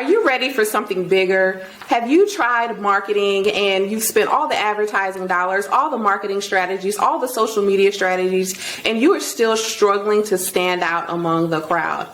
Are you ready for something bigger? Have you tried marketing and you've spent all the advertising dollars, all the marketing strategies, all the social media strategies, and you are still struggling to stand out among the crowd?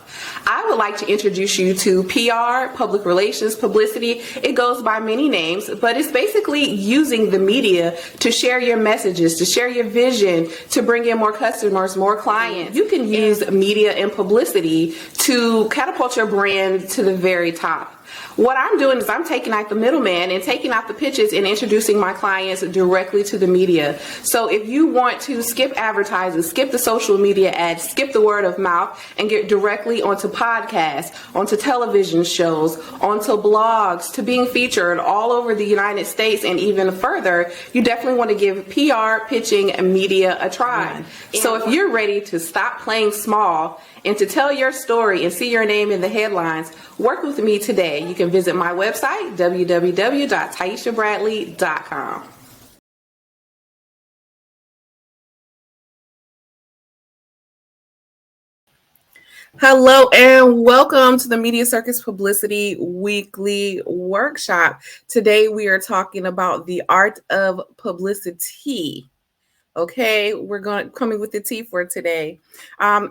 I would like to introduce you to PR, public relations, publicity. It goes by many names, but it's basically using the media to share your messages, to share your vision, to bring in more customers, more clients. You can use media and publicity to catapult your brand to the very top. What I'm doing is I'm taking out the middleman and taking out the pitches and introducing my clients directly to the media. So if you want to skip advertising, skip the social media ads, skip the word of mouth, and get directly onto podcasts, onto television shows, onto blogs, to being featured all over the United States and even further, you definitely want to give PR, pitching, and media a try. So if you're ready to stop playing small and to tell your story and see your name in the headlines, work with me today. You can visit my website, www.taishabradley.com. Hello and welcome to the Media Circus Publicity Weekly Workshop. Today we are talking about the art of publicity. Okay, we're coming with the tea for today.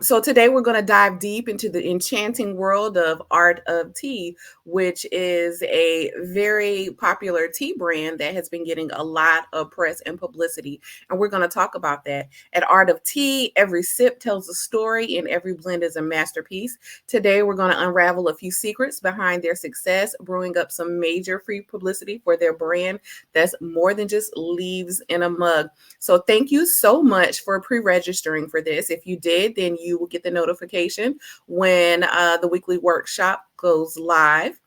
So today we're going to dive deep into the enchanting world of Art of Tea, which is a very popular tea brand that has been getting a lot of press and publicity. And we're going to talk about that. At Art of Tea, every sip tells a story and every blend is a masterpiece. Today we're going to unravel a few secrets behind their success, brewing up some major free publicity for their brand that's more than just leaves in a mug. So thank you so much for pre-registering for this. If you did, then you will get the notification when the weekly workshop goes live.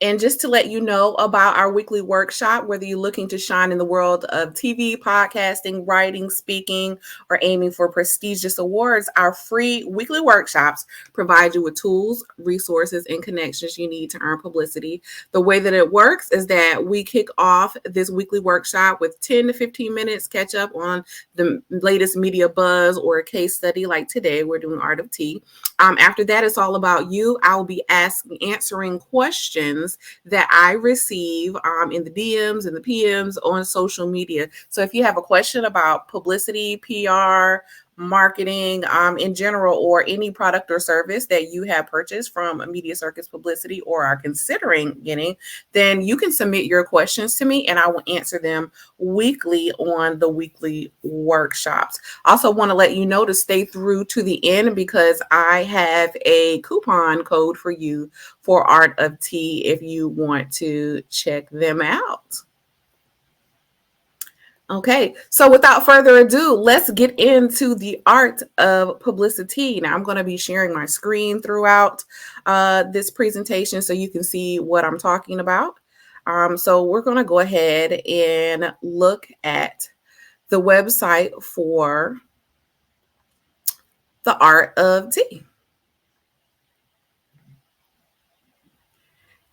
And just to let you know about our weekly workshop, whether you're looking to shine in the world of TV, podcasting, writing, speaking, or aiming for prestigious awards, our free weekly workshops provide you with tools, resources, and connections you need to earn publicity. The way that it works is that we kick off this weekly workshop with 10 to 15 minutes catch up on the latest media buzz or a case study like today. We're doing Art of Tea. After that, it's all about you. I will be answering questions that I receive in the DMs and the PMs on social media. So if you have a question about publicity, PR, marketing in general, or any product or service that you have purchased from a Media Circus Publicity or are considering getting, then you can submit your questions to me and I will answer them weekly on the weekly workshops. Also want to let you know to stay through to the end because I have a coupon code for you for Art of Tea if you want to check them out. Okay, so without further ado, let's get into the art of publicity. Now, I'm going to be sharing my screen throughout this presentation so you can see what I'm talking about. So we're going to go ahead and look at the website for the Art of Tea.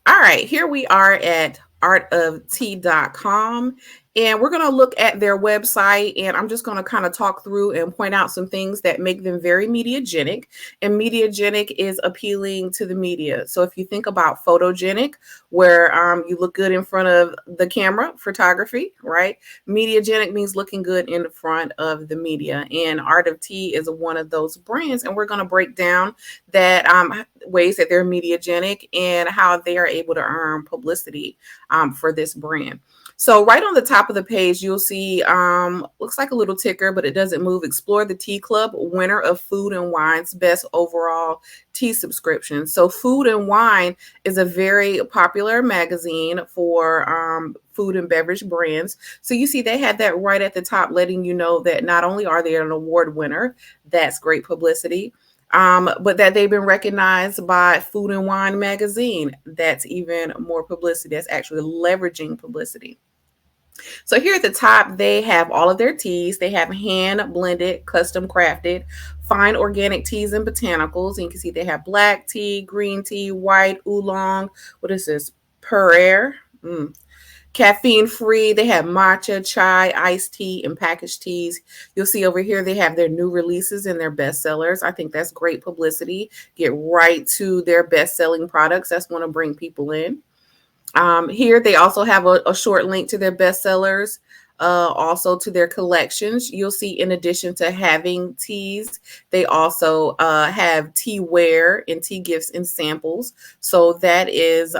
All right, here we are at artoftea.com. And we're going to look at their website, and I'm just going to kind of talk through and point out some things that make them very mediagenic. And mediagenic is appealing to the media. So if you think about photogenic, where you look good in front of the camera, photography, right? Mediagenic means looking good in front of the media. And Art of Tea is one of those brands. And we're going to break down that ways that they're mediagenic and how they are able to earn publicity for this brand. So right on the top of the page, you'll see, looks like a little ticker, but it doesn't move. Explore the Tea Club, winner of Food and Wine's best overall tea subscription. So Food and Wine is a very popular magazine for food and beverage brands. So you see they had that right at the top, letting you know that not only are they an award winner, that's great publicity, but that they've been recognized by Food and Wine magazine. That's even more publicity. That's actually leveraging publicity. So here at the top, they have all of their teas. They have hand blended, custom crafted, fine organic teas and botanicals. And you can see they have black tea, green tea, white, oolong. What is this? Pu'er. Caffeine free. They have matcha, chai, iced tea, and packaged teas. You'll see over here they have their new releases and their bestsellers. I think that's great publicity. Get right to their best-selling products. That's going to bring people in. Here they also have a short link to their bestsellers, also to their collections. You'll see in addition to having teas, they also have tea wear and tea gifts and samples. So that is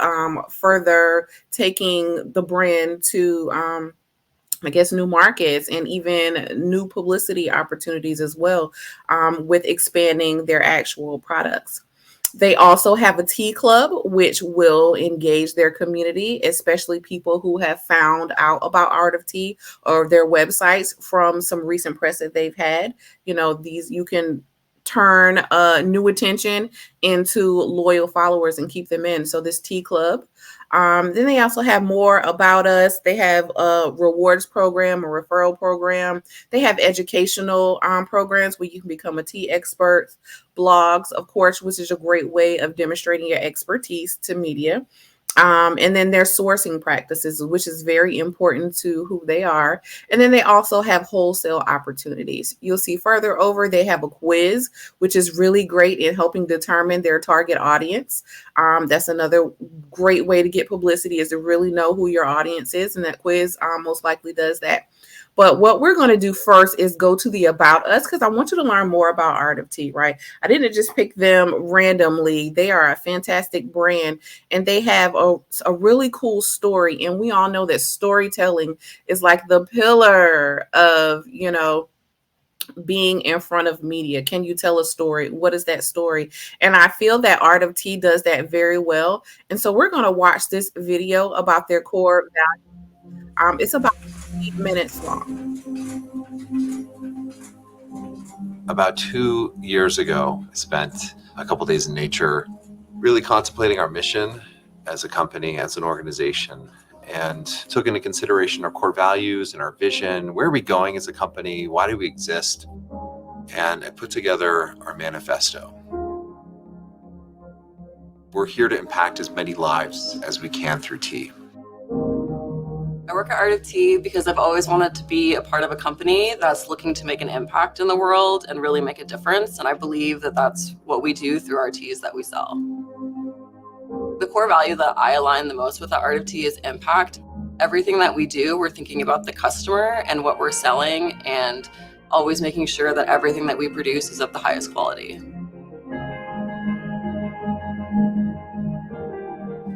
further taking the brand to I guess new markets and even new publicity opportunities as well, with expanding their actual products. They also have a tea club, which will engage their community, especially people who have found out about Art of Tea or their websites from some recent press that they've had. These you can turn new attention into loyal followers and keep them in. So this tea club. Then they also have more about us. They have a rewards program, a referral program. They have educational programs where you can become a tea expert, blogs, of course, which is a great way of demonstrating your expertise to media. And then their sourcing practices, which is very important to who they are. And then they also have wholesale opportunities. You'll see further over, they have a quiz, which is really great in helping determine their target audience. That's another great way to get publicity, is to really know who your audience is. And that quiz most likely does that. But what we're going to do first is go to the About Us, because I want you to learn more about Art of Tea, right? I didn't just pick them randomly. They are a fantastic brand, and they have a really cool story. And we all know that storytelling is like the pillar of, being in front of media. Can you tell a story? What is that story? And I feel that Art of Tea does that very well. And so we're going to watch this video about their core value. It's about 8 minutes long. About 2 years ago, I spent a couple days in nature really contemplating our mission as a company, as an organization, and took into consideration our core values and our vision. Where are we going as a company? Why do we exist? And I put together our manifesto. We're here to impact as many lives as we can through tea. I work at Art of Tea because I've always wanted to be a part of a company that's looking to make an impact in the world and really make a difference. And I believe that that's what we do through our teas that we sell. The core value that I align the most with the Art of Tea is impact. Everything that we do, we're thinking about the customer and what we're selling, and always making sure that everything that we produce is of the highest quality.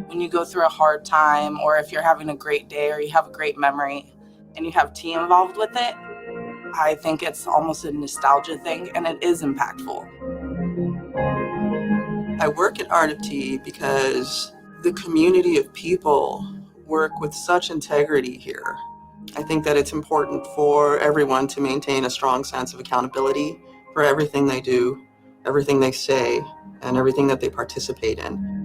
When you go through a hard time, or if you're having a great day or you have a great memory and you have tea involved with it, I think it's almost a nostalgia thing, and it is impactful. I work at Art of Tea because the community of people work with such integrity here. I think that it's important for everyone to maintain a strong sense of accountability for everything they do, everything they say, and everything that they participate in.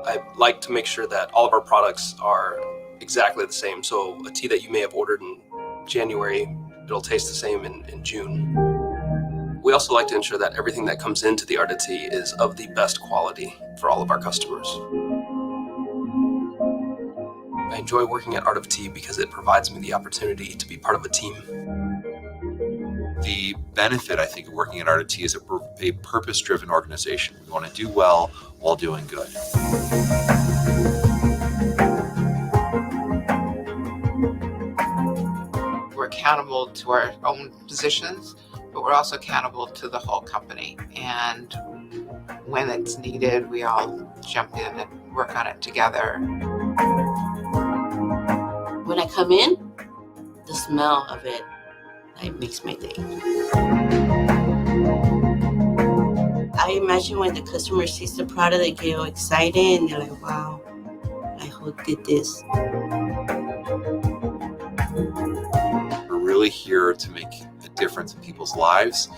I like to make sure that all of our products are exactly the same. So a tea that you may have ordered in January, it'll taste the same in June. We also like to ensure that everything that comes into the Art of Tea is of the best quality for all of our customers. I enjoy working at Art of Tea because it provides me the opportunity to be part of a team. The benefit, I think, of working at Art of Tea is that we're a purpose-driven organization. We want to do well while doing good. We're accountable to our own positions, but we're also accountable to the whole company. And when it's needed, we all jump in and work on it together. When I come in, the smell of it makes my day. I imagine when the customer sees the product, they get all excited and they're like, wow, I who did this. We're really here to make a difference in people's lives,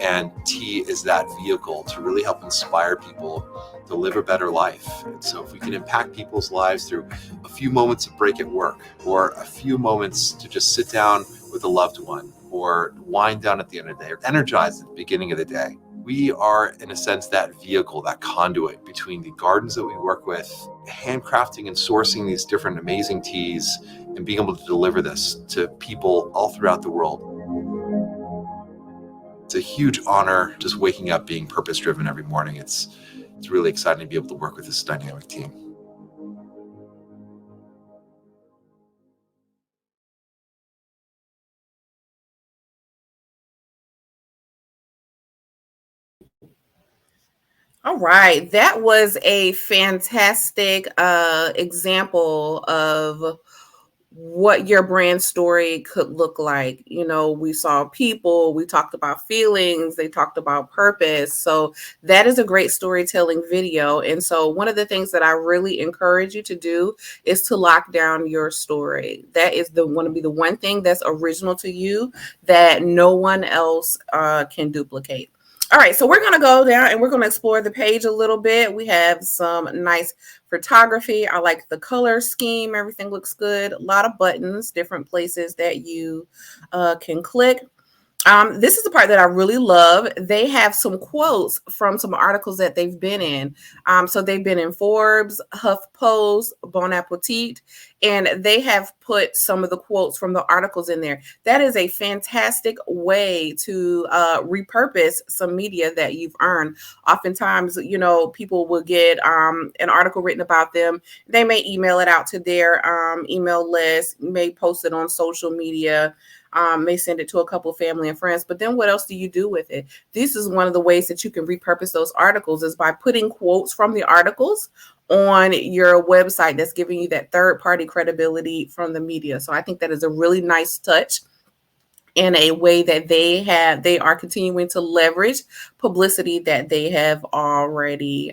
and tea is that vehicle to really help inspire people to live a better life. And so if we can impact people's lives through a few moments of break at work, or a few moments to just sit down with a loved one, or wind down at the end of the day, or energize at the beginning of the day, We are, in a sense, that vehicle, that conduit between the gardens that we work with, handcrafting and sourcing these different amazing teas, and being able to deliver this to people all throughout the world. It's a huge honor just waking up being purpose-driven every morning. It's really exciting to be able to work with this dynamic team. All right, that was a fantastic example of what your brand story could look like. You know, we saw people, we talked about feelings, they talked about purpose. So that is a great storytelling video. And so one of the things that I really encourage you to do is to lock down your story. That is want to be the one thing that's original to you that no one else can duplicate. All right, so we're going to go down and we're going to explore the page a little bit. We have some nice photography. I like the color scheme. Everything looks good. A lot of buttons, different places that you can click. This is the part that I really love. They have some quotes from some articles that they've been in. So they've been in Forbes, HuffPost, Bon Appetit, and they have put some of the quotes from the articles in there. That is a fantastic way to repurpose some media that you've earned. Oftentimes, you know, people will get an article written about them. They may email it out to their email list, may post it on social media, may send it to a couple of family and friends, but then what else do you do with it? This is one of the ways that you can repurpose those articles is by putting quotes from the articles on your website. That's giving you that third-party credibility from the media. So I think that is a really nice touch in a way that they are continuing to leverage publicity that they have already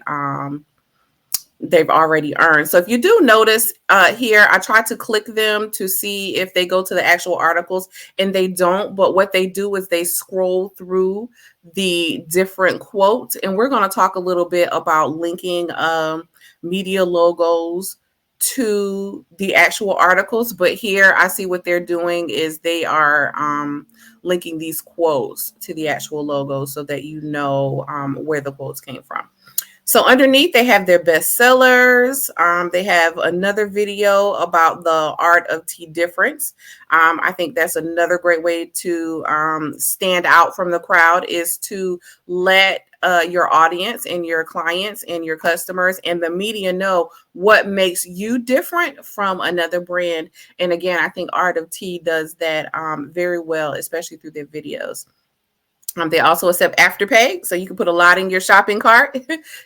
they've already earned. So if you do notice here, I tried to click them to see if they go to the actual articles, and they don't. But what they do is they scroll through the different quotes, and we're going to talk a little bit about linking media logos to the actual articles. But here I see what they're doing is they are linking these quotes to the actual logo so that you know where the quotes came from. So underneath, they have their bestsellers. They have another video about the art of tea difference. I think that's another great way to stand out from the crowd is to let your audience and your clients and your customers and the media know what makes you different from another brand. And again, I think Art of Tea does that very well, especially through their videos. They also accept Afterpay, so you can put a lot in your shopping cart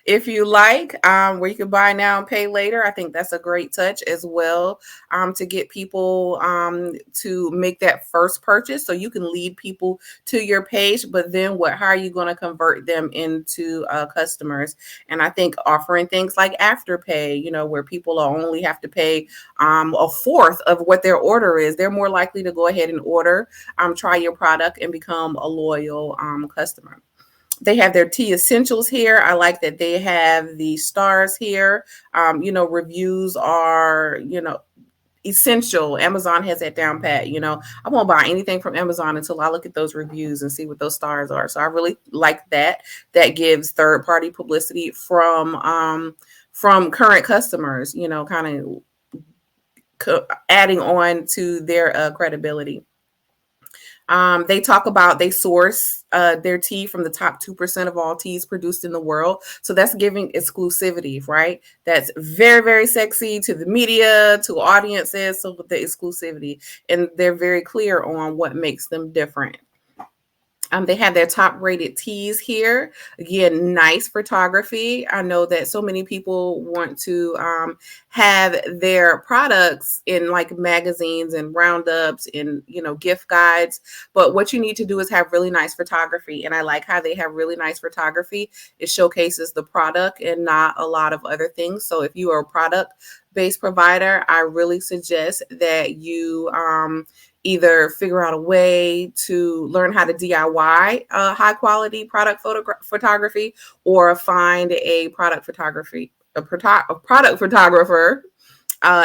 if you like, where you can buy now and pay later. I think that's a great touch as well to get people to make that first purchase, so you can lead people to your page. But then how are you going to convert them into customers? And I think offering things like Afterpay, you know, where people only have to pay a fourth of what their order is, they're more likely to go ahead and order, try your product, and become a loyal customer. They have their tea essentials here. I like that they have the stars here. You know, reviews are, you know, essential. Amazon has that down pat. You know, I won't buy anything from Amazon until I look at those reviews and see what those stars are. So I really like that. That gives third-party publicity from current customers, you know, kind of adding on to their credibility. They talk about they source their tea from the top 2% of all teas produced in the world. So that's giving exclusivity, right? That's very, very sexy to the media, to audiences. So with the exclusivity, and they're very clear on what makes them different. They have their top rated teas here. Again, nice photography. I know that so many people want to have their products in like magazines and roundups and, you know, gift guides. But what you need to do is have really nice photography. And I like how they have really nice photography. It showcases the product and not a lot of other things. So if you are a product-based provider, I really suggest that you either figure out a way to learn how to DIY high quality product photography, or find a product photographer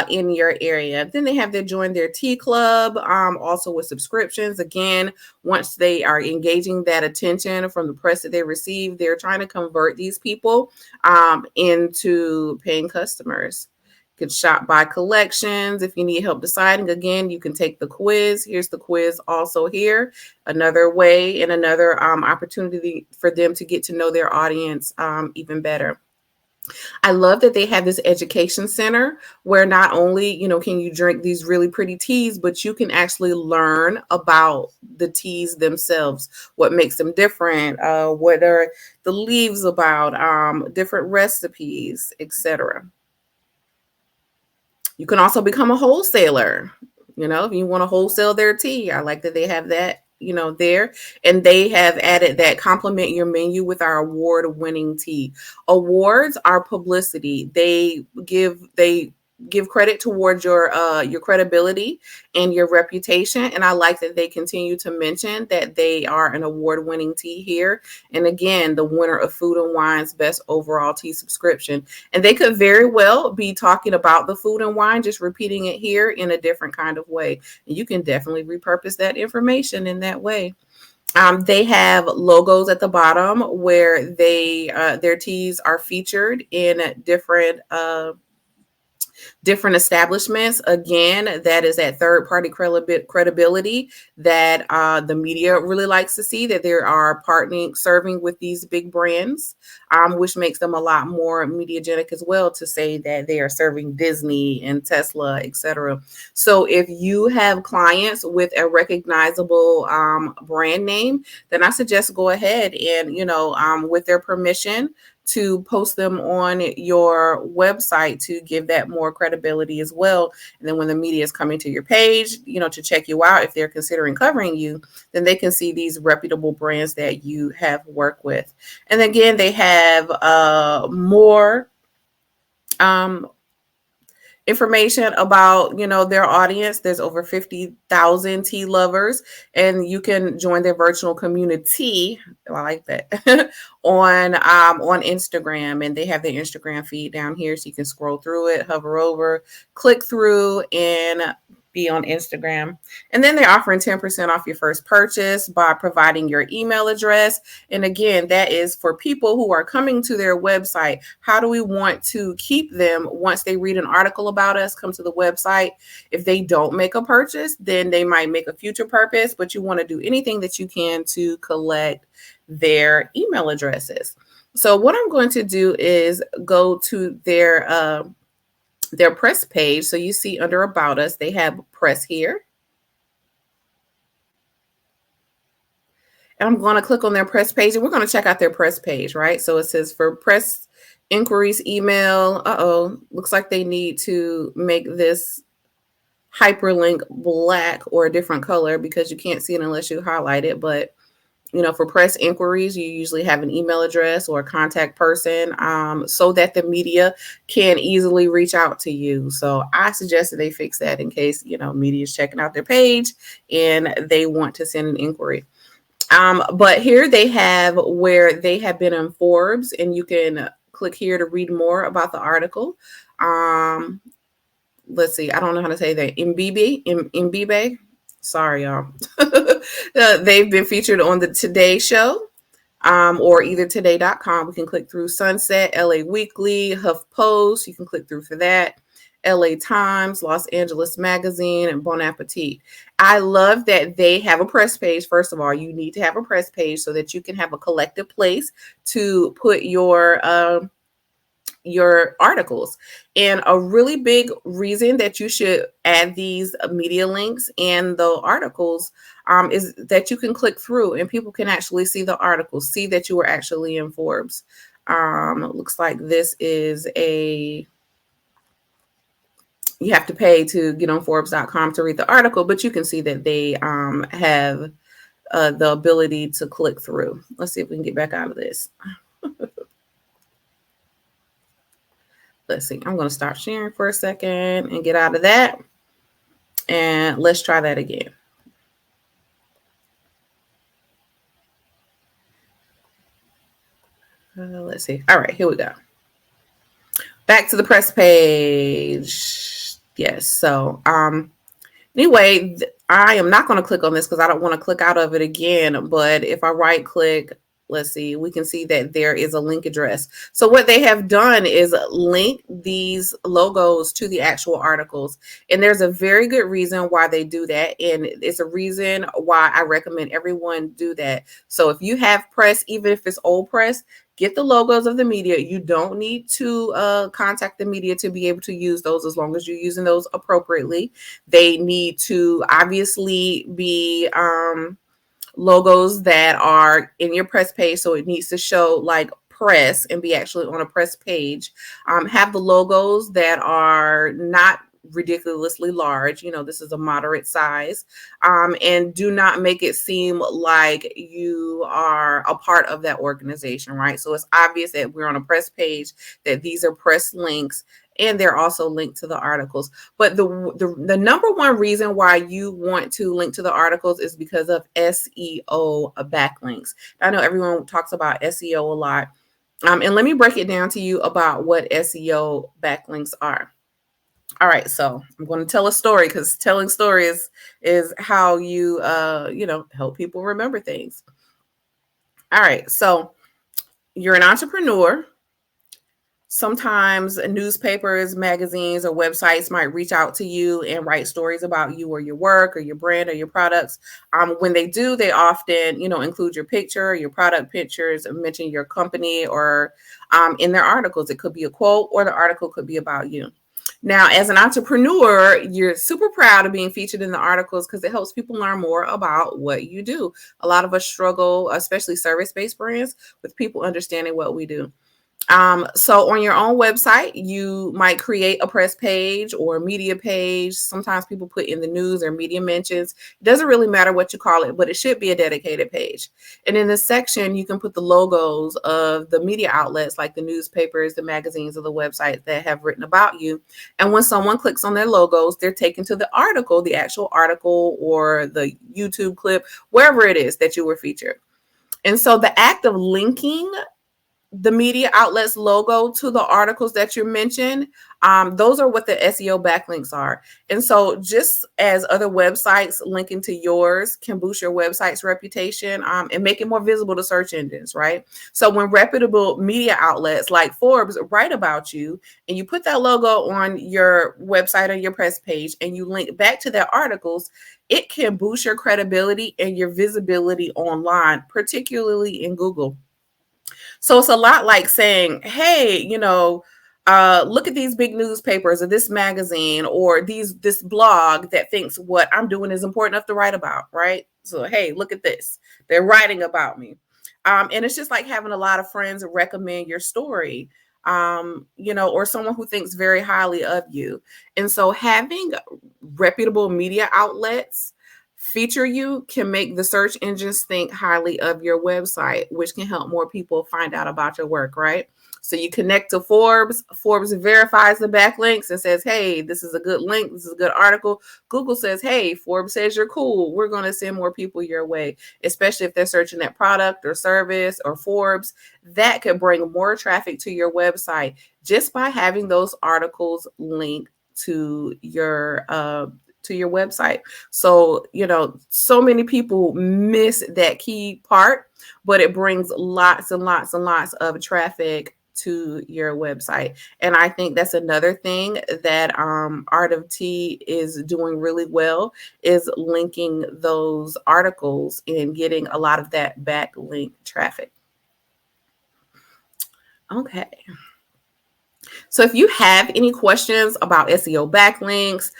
in your area. Then they have their join their tea club, also with subscriptions. Again, once they are engaging that attention from the press that they receive, they're trying to convert these people into paying customers. You can shop by collections if you need help deciding. Again, you can take the quiz. Here's the quiz also here. Another way and another opportunity for them to get to know their audience even better. I love that they have this education center where not only, can you drink these really pretty teas, but you can actually learn about the teas themselves, what makes them different, what are the leaves about, different recipes, etc. You can also become a wholesaler. If you want to wholesale their tea, I like that they have that, there. And they have added that complement your menu with our award-winning tea. Awards are publicity. They give credit towards your credibility and your reputation. And I like that they continue to mention that they are an award-winning tea here. And again, the winner of Food and Wine's best overall tea subscription. And they could very well be talking about the food and wine, just repeating it here in a different kind of way. And you can definitely repurpose that information in that way. They have logos at the bottom where their teas are featured in different establishments. Again, that is that third-party credibility that the media really likes to see, that they are partnering, serving with these big brands, which makes them a lot more mediagenic as well to say that they are serving Disney and Tesla, etc. So if you have clients with a recognizable brand name, then I suggest go ahead and, with their permission, to post them on your website to give that more credibility as well. And then when the media is coming to your page, to check you out, if they're considering covering you, then they can see these reputable brands that you have worked with. And again, they have more information about, their audience. There's over 50,000 tea lovers, and you can join their virtual community. I like that on Instagram, and they have their Instagram feed down here, so you can scroll through it, hover over, click through, and be on Instagram. And then they're offering 10% off your first purchase by providing your email address. And again, that is for people who are coming to their website. How do we want to keep them once they read an article about us, come to the website? If they don't make a purchase, then they might make a future purchase, but you want to do anything that you can to collect their email addresses. So what I'm going to do is go to their press page. So you see under About Us, they have press here. And I'm going to click on their press page, and we're going to check out their press page, right? So it says for press inquiries, email. Looks like they need to make this hyperlink black or a different color because you can't see it unless you highlight it. But for press inquiries, you usually have an email address or a contact person so that the media can easily reach out to you. So I suggest that they fix that in case, media is checking out their page and they want to send an inquiry. But here they have where they have been in Forbes, and you can click here to read more about the article. Let's see. I don't know how to say that. Mbibe. Sorry, y'all. They've been featured on the Today Show or either today.com. We can click through Sunset, LA Weekly, HuffPost. You can click through for that. LA Times, Los Angeles Magazine, and Bon Appetit. I love that they have a press page. First of all, you need to have a press page so that you can have a collective place to put your articles. And a really big reason that you should add these media links and the articles is that you can click through and people can actually see the articles, see that you were actually in Forbes. It looks like this is you have to pay to get on Forbes.com to read the article, but you can see that they have the ability to click through. Let's see if we can get back out of this. Let's see. I'm going to stop sharing for a second and get out of that. And let's try that again. Let's see. All right, here we go. Back to the press page. Yes. So, anyway, I am not going to click on this because I don't want to click out of it again. But if I right click, let's see, we can see that there is a link address. So what they have done is link these logos to the actual articles. And there's a very good reason why they do that. And it's a reason why I recommend everyone do that. So if you have press, even if it's old press, get the logos of the media. You don't need to contact the media to be able to use those, as long as you're using those appropriately. They need to obviously be logos that are in your press page. So it needs to show like press and be actually on a press page. Have the logos that are not ridiculously large. This is a moderate size. And do not make it seem like you are a part of that organization, right? So it's obvious that we're on a press page, that these are press links, and they're also linked to the articles. But the number one reason why you want to link to the articles is because of SEO backlinks. I know everyone talks about SEO a lot. And let me break it down to you about what SEO backlinks are. All right, so I'm going to tell a story, because telling stories is how you help people remember things. All right, so you're an entrepreneur. Sometimes newspapers, magazines, or websites might reach out to you and write stories about you or your work or your brand or your products. When they do, they often, include your picture, your product pictures, and mention your company or in their articles. It could be a quote, or the article could be about you. Now, as an entrepreneur, you're super proud of being featured in the articles because it helps people learn more about what you do. A lot of us struggle, especially service-based brands, with people understanding what we do. So on your own website, you might create a press page or a media page. Sometimes people put in the news or media mentions. It doesn't really matter what you call it, but it should be a dedicated page. And in this section, you can put the logos of the media outlets, like the newspapers, the magazines, or the websites that have written about you. And when someone clicks on their logos, they're taken to the article, the actual article, or the YouTube clip, wherever it is that you were featured. And so the act of linking the media outlets logo to the articles that you mentioned, those are what the SEO backlinks are. And so just as other websites linking to yours can boost your website's reputation and make it more visible to search engines, right? So when reputable media outlets like Forbes write about you and you put that logo on your website or your press page and you link back to their articles, it can boost your credibility and your visibility online, particularly in Google. So it's a lot like saying, hey, look at these big newspapers or this magazine or this blog that thinks what I'm doing is important enough to write about, right? So, hey, look at this. They're writing about me. And it's just like having a lot of friends recommend your story, or someone who thinks very highly of you. And so having reputable media outlets feature you can make the search engines think highly of your website, which can help more people find out about your work, right? So you connect to Forbes. Forbes verifies the backlinks and says, hey, this is a good link. This is a good article. Google says, hey, Forbes says you're cool. We're going to send more people your way, especially if they're searching that product or service or Forbes. That could bring more traffic to your website just by having those articles linked to your website. So, so many people miss that key part, but it brings lots and lots and lots of traffic to your website. And I think that's another thing that Art of Tea is doing really well, is linking those articles and getting a lot of that backlink traffic. Okay. So if you have any questions about SEO backlinks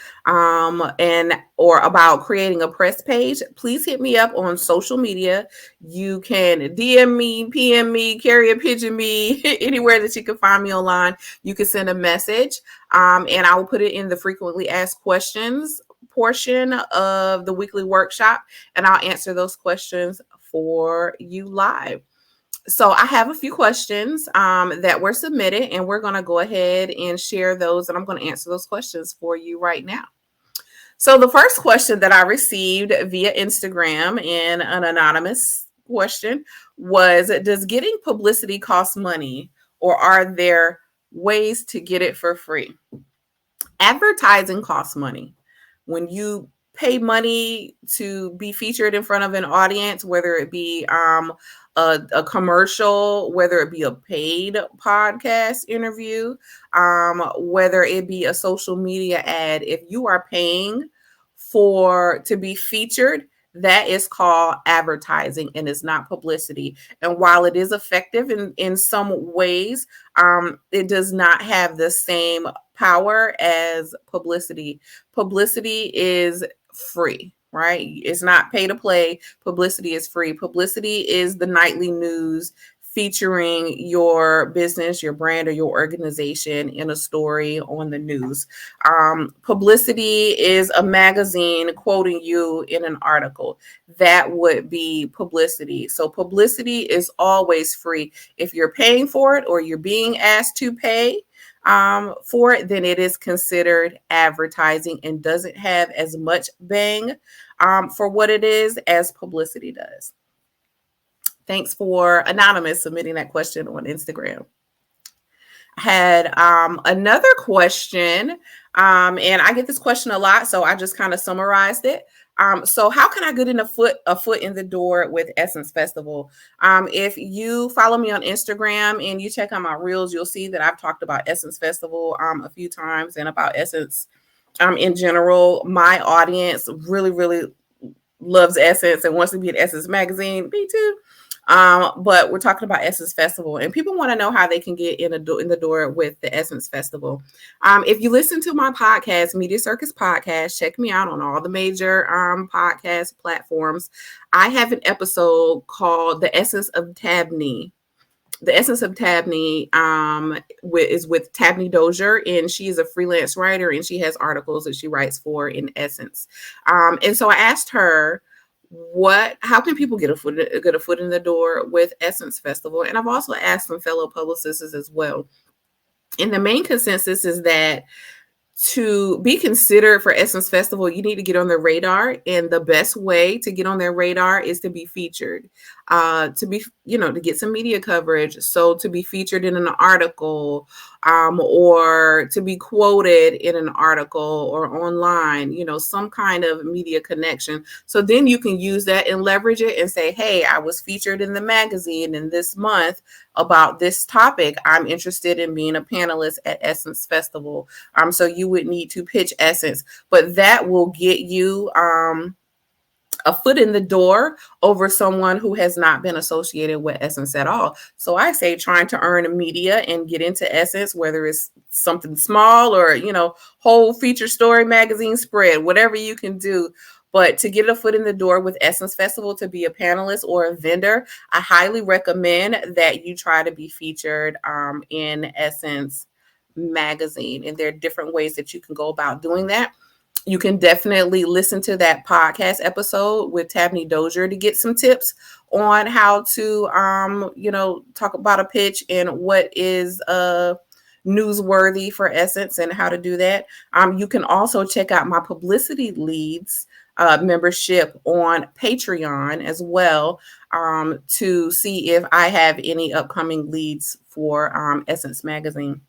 or about creating a press page, please hit me up on social media. You can DM me, PM me, carrier pigeon me, anywhere that you can find me online. You can send a message and I will put it in the frequently asked questions portion of the weekly workshop, and I'll answer those questions for you live. So I have a few questions that were submitted, and we're going to go ahead and share those, and I'm going to answer those questions for you right now. So the first question that I received via Instagram in an anonymous question was, does getting publicity cost money, or are there ways to get it for free? Advertising costs money. When you pay money to be featured in front of an audience, whether it be a commercial, whether it be a paid podcast interview, whether it be a social media ad, if you are paying to be featured, that is called advertising and it's not publicity. And while it is effective in some ways, it does not have the same power as publicity. Publicity is free, right? It's not pay to play. Publicity is free. Publicity is the nightly news featuring your business, your brand, or your organization in a story on the news. Publicity is a magazine quoting you in an article. That would be publicity. So publicity is always free. If you're paying for it or you're being asked to pay for it, then it is considered advertising and doesn't have as much bang for what it is as publicity does. Thanks for Anonymous submitting that question on Instagram. I had another question, and I get this question a lot, so I just kind of summarized it. So how can I get a foot in the door with Essence Festival? If you follow me on Instagram and you check out my reels, you'll see that I've talked about Essence Festival a few times and about Essence in general. My audience really, really loves Essence and wants to be an Essence magazine. Me too. But we're talking about Essence Festival, and people want to know how they can get in the door with the Essence Festival. If you listen to my podcast, Media Circus Podcast, check me out on all the major podcast platforms. I have an episode called The Essence of Tabney. The Essence of Tabney is with Tabney Dozier, and she is a freelance writer, and she has articles that she writes for in Essence. And so I asked her, how can people get a foot in the door with Essence Festival? And I've also asked some fellow publicists as well. And the main consensus is that to be considered for Essence Festival, you need to get on their radar. And the best way to get on their radar is to be featured, to get some media coverage. So to be featured in an article, or to be quoted in an article or online, some kind of media connection. So then you can use that and leverage it and say, hey, I was featured in the magazine in this month about this topic. I'm interested in being a panelist at Essence Festival. So you would need to pitch Essence, but that will get you a foot in the door over someone who has not been associated with Essence at all. So I say trying to earn a media and get into Essence, whether it's something small or, whole feature story magazine spread, whatever you can do. But to get a foot in the door with Essence Festival, to be a panelist or a vendor, I highly recommend that you try to be featured in Essence magazine. And there are different ways that you can go about doing that. You can definitely listen to that podcast episode with Tabney Dozier to get some tips on how to, talk about a pitch and what is newsworthy for Essence and how to do that. You can also check out my Publicity Leads membership on Patreon as well to see if I have any upcoming leads for Essence Magazine.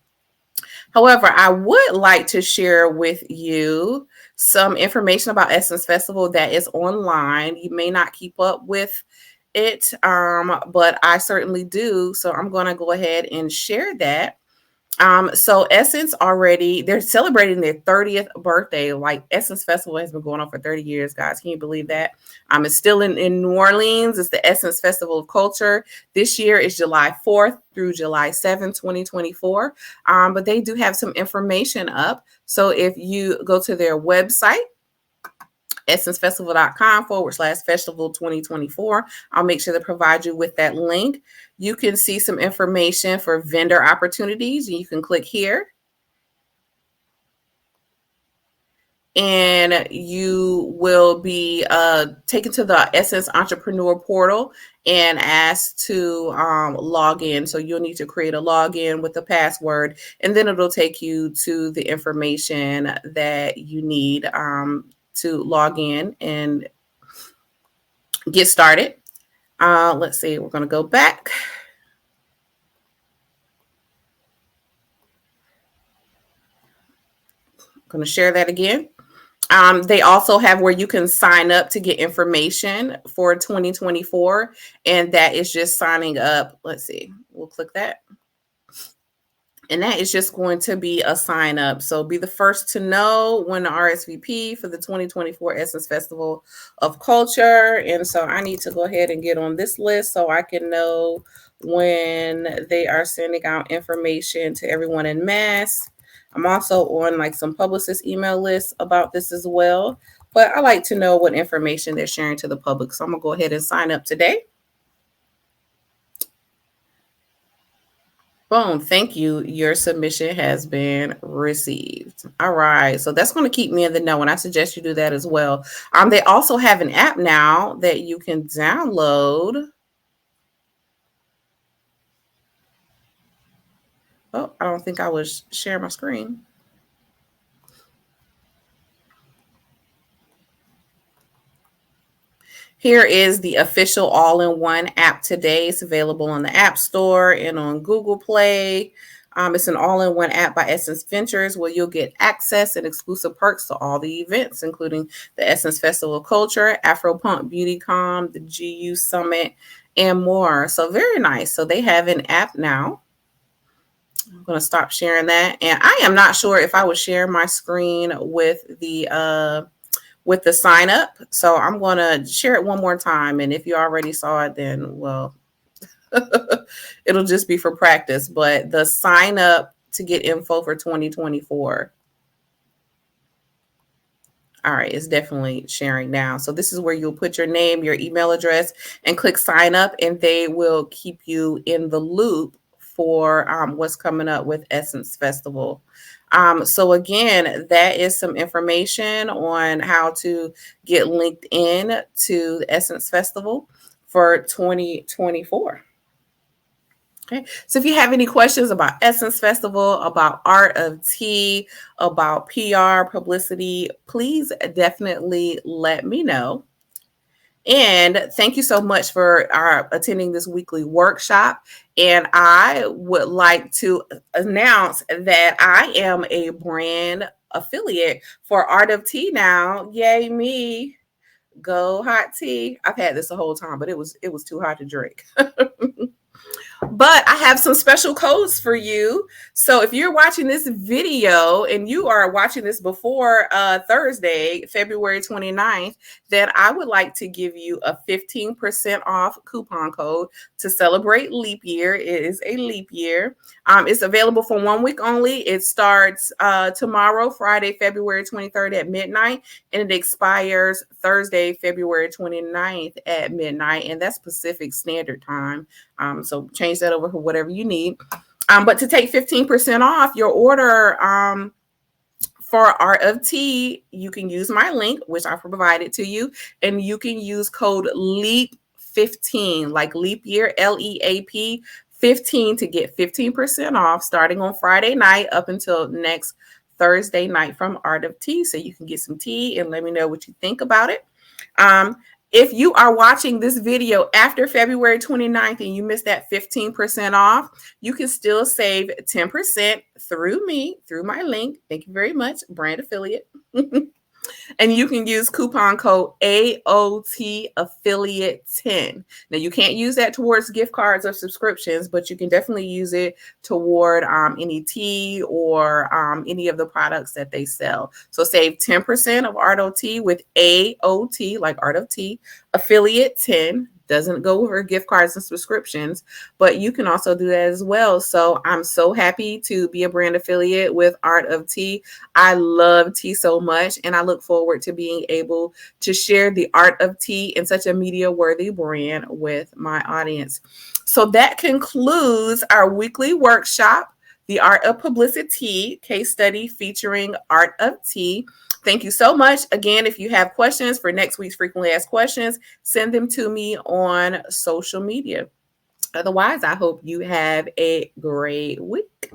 However, I would like to share with you some information about Essence Festival that is online. You may not keep up with it, but I certainly do. So I'm going to go ahead and share that. So Essence they're celebrating their 30th birthday. Like Essence Festival has been going on for 30 years, guys. Can you believe that? It's still in New Orleans. It's the Essence Festival of Culture. This year is July 4th through July 7th, 2024. But they do have some information up. So if you go to their website, essencefestival.com/festival 2024. I'll make sure to provide you with that link. You can see some information for vendor opportunities. You can click here. And you will be taken to the Essence Entrepreneur Portal and asked to log in. So you'll need to create a login with a password, and then it'll take you to the information that you need to log in and get started. Let's see, we're going to go back. going to share that again. They also have where you can sign up to get information for 2024. And that is just signing up. Let's see. We'll click that. And that is just going to be a sign up. So be the first to know when the RSVP for the 2024 Essence Festival of Culture. And so I need to go ahead and get on this list so I can know when they are sending out information to everyone in mass. I'm also on like some publicist email lists about this as well. But I like to know what information they're sharing to the public. So I'm going to go ahead and sign up today. Boom. Thank you. Your submission has been received. All right. So that's going to keep me in the know. And I suggest you do that as well. They also have an app now that you can download. Oh, I don't think I was sharing my screen. Here is the official all-in-one app today. It's available on the App Store and on Google Play. It's an all-in-one app by Essence Ventures where you'll get access and exclusive perks to all the events, including the Essence Festival of Culture, Afro Punk BeautyCon, the GU Summit, and more. So very nice. So they have an app now. I'm going to stop sharing that. And I am not sure if I would share my screen with the sign up. So I'm going to share it one more time. And if you already saw it, then, well, it'll just be for practice. But the sign up to get info for 2024. All right, it's definitely sharing now. So this is where you'll put your name, your email address, and click sign up, and they will keep you in the loop for what's coming up with Essence Festival. So again, that is some information on how to get linked in to the Essence Festival for 2024. Okay, so if you have any questions about Essence Festival, about Art of Tea, about PR, publicity, please definitely let me know. And thank you so much for attending this weekly workshop. And I would like to announce that I am a brand affiliate for Art of Tea now. Yay me. Go hot tea. I've had this the whole time, but it was too hot to drink. But I have some special codes for you. So if you're watching this video and you are watching this before Thursday, February 29th, then I would like to give you a 15% off coupon code to celebrate leap year. It is a leap year. It's available for 1 week only. It starts tomorrow, Friday, February 23rd at midnight, and it expires Thursday, February 29th at midnight, and that's Pacific Standard Time. So change that over for whatever you need. But to take 15% off your order for Art of Tea, you can use my link, which I provided to you, and you can use code LEAP15, like leap year, LEAP 15, to get 15% off starting on Friday night up until next Thursday night from Art of Tea. So you can get some tea and let me know what you think about it. If you are watching this video after February 29th and you missed that 15% off, you can still save 10% through me, through my link. Thank you very much, brand affiliate. And you can use coupon code AOT affiliate 10. Now you can't use that towards gift cards or subscriptions, but you can definitely use it toward any tea or any of the products that they sell. So save 10% of Art of Tea with AOT, like Art of Tea, affiliate 10. Doesn't go over gift cards and subscriptions, but you can also do that as well. So I'm so happy to be a brand affiliate with Art of Tea. I love tea so much, and I look forward to being able to share the Art of Tea in such a media-worthy brand with my audience. So that concludes our weekly workshop, the Art of Publici-Tea case study featuring Art of Tea. Thank you so much. Again, if you have questions for next week's frequently asked questions, send them to me on social media. Otherwise, I hope you have a great week.